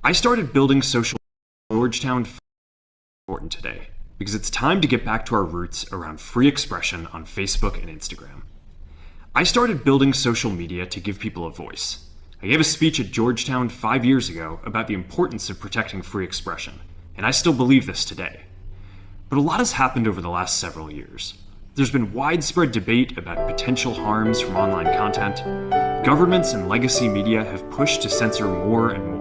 I started building social Georgetown important today because it's time to get back to our roots around free expression on Facebook and Instagram. I started building social media to give people a voice. I gave a speech at Georgetown 5 years ago about the importance of protecting free expression, and I still believe this today. But a lot has happened over the last several years. There's been widespread debate about potential harms from online content. Governments and legacy media have pushed to censor more and more.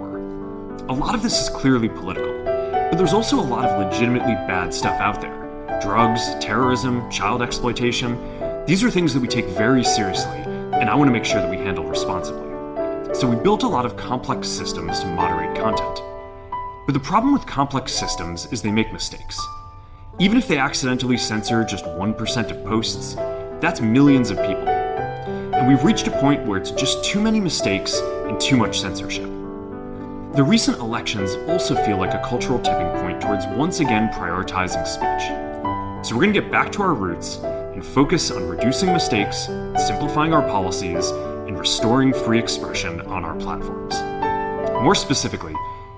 A lot of this is clearly political, but there's also a lot of legitimately bad stuff out there. Drugs, terrorism, child exploitation. These are things that we take very seriously, and I want to make sure that we handle responsibly. So we built a lot of complex systems to moderate content. But the problem with complex systems is they make mistakes. Even if they accidentally censor just 1% of posts, that's millions of people. And we've reached a point where it's just too many mistakes and too much censorship. The recent elections also feel like a cultural tipping point towards once again prioritizing speech. So we're going to get back to our roots and focus on reducing mistakes, simplifying our policies, and restoring free expression on our platforms. More specifically,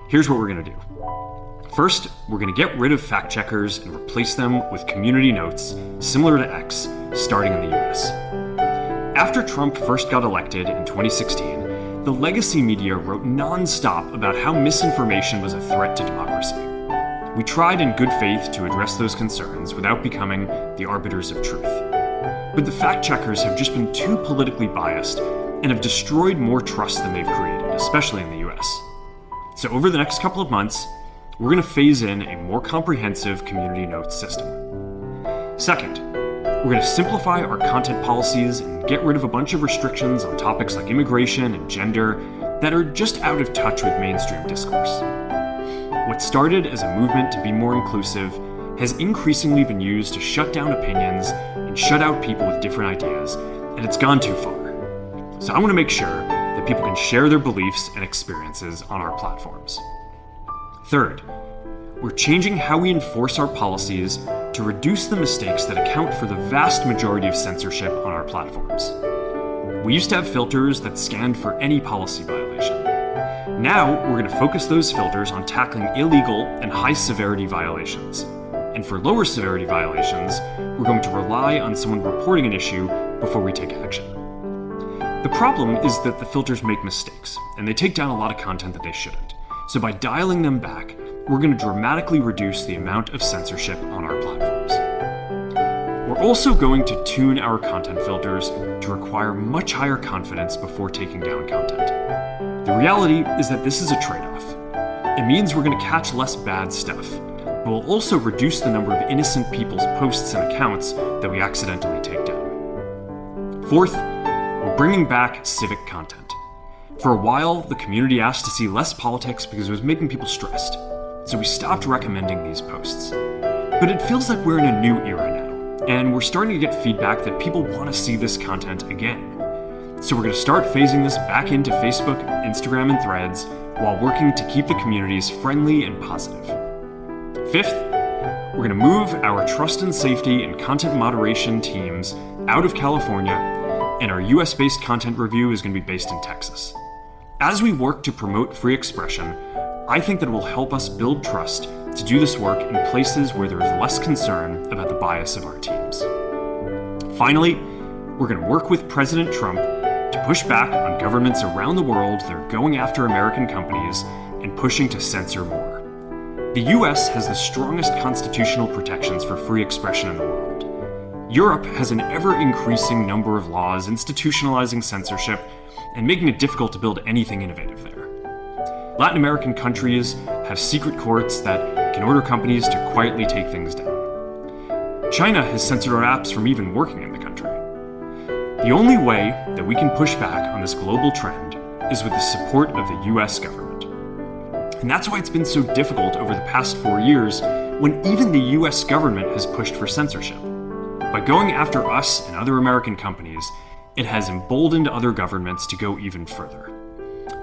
here's what we're going to do. First, we're going to get rid of fact checkers and replace them with community notes, similar to X, starting in the US. After Trump first got elected in 2016, the legacy media wrote non-stop about how misinformation was a threat to democracy. We tried in good faith to address those concerns without becoming the arbiters of truth. But the fact checkers have just been too politically biased and have destroyed more trust than they've created, especially in the US. So over the next couple of months, we're going to phase in a more comprehensive community notes system. Second, we're going to simplify our content policies and get rid of a bunch of restrictions on topics like immigration and gender that are just out of touch with mainstream discourse. What started as a movement to be more inclusive has increasingly been used to shut down opinions and shut out people with different ideas, and it's gone too far. So I want to make sure that people can share their beliefs and experiences on our platforms. Third, we're changing how we enforce our policies to reduce the mistakes that account for the vast majority of censorship on our platforms. We used to have filters that scanned for any policy violation. Now, we're going to focus those filters on tackling illegal and high-severity violations. And for lower severity violations, we're going to rely on someone reporting an issue before we take action. The problem is that the filters make mistakes, and they take down a lot of content that they shouldn't. So by dialing them back, we're going to dramatically reduce the amount of censorship on our platforms. We're also going to tune our content filters to require much higher confidence before taking down content. The reality is that this is a trade-off. It means we're going to catch less bad stuff, but we'll also reduce the number of innocent people's posts and accounts that we accidentally take down. Fourth, we're bringing back civic content. For a while, the community asked to see less politics because it was making people stressed, so we stopped recommending these posts. But it feels like we're in a new era now, and we're starting to get feedback that people want to see this content again. So we're going to start phasing this back into Facebook, Instagram, and Threads while working to keep the communities friendly and positive. Fifth, we're going to move our trust and safety and content moderation teams out of California, and our US-based content review is going to be based in Texas. As we work to promote free expression, I think that it will help us build trust to do this work in places where there is less concern about the bias of our teams. Finally, we're going to work with President Trump to push back on governments around the world that are going after American companies and pushing to censor more. The US has the strongest constitutional protections for free expression in the world. Europe has an ever-increasing number of laws institutionalizing censorship and making it difficult to build anything innovative there. Latin American countries have secret courts that can order companies to quietly take things down. China has censored our apps from even working in the country. The only way that we can push back on this global trend is with the support of the US government. And that's why it's been so difficult over the past 4 years when even the US government has pushed for censorship. By going after us and other American companies, it has emboldened other governments to go even further.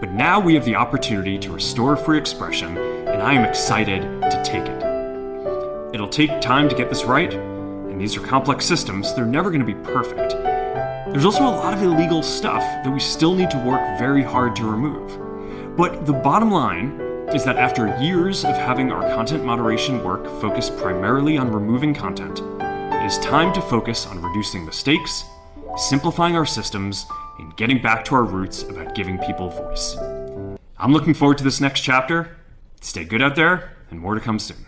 But now we have the opportunity to restore free expression, and I am excited to take it. It'll take time to get this right, and these are complex systems, they're never going to be perfect. There's also a lot of illegal stuff that we still need to work very hard to remove. But the bottom line is that after years of having our content moderation work focus primarily on removing content, it is time to focus on reducing mistakes, simplifying our systems, and getting back to our roots about giving people voice. I'm looking forward to this next chapter. Stay good out there, and more to come soon.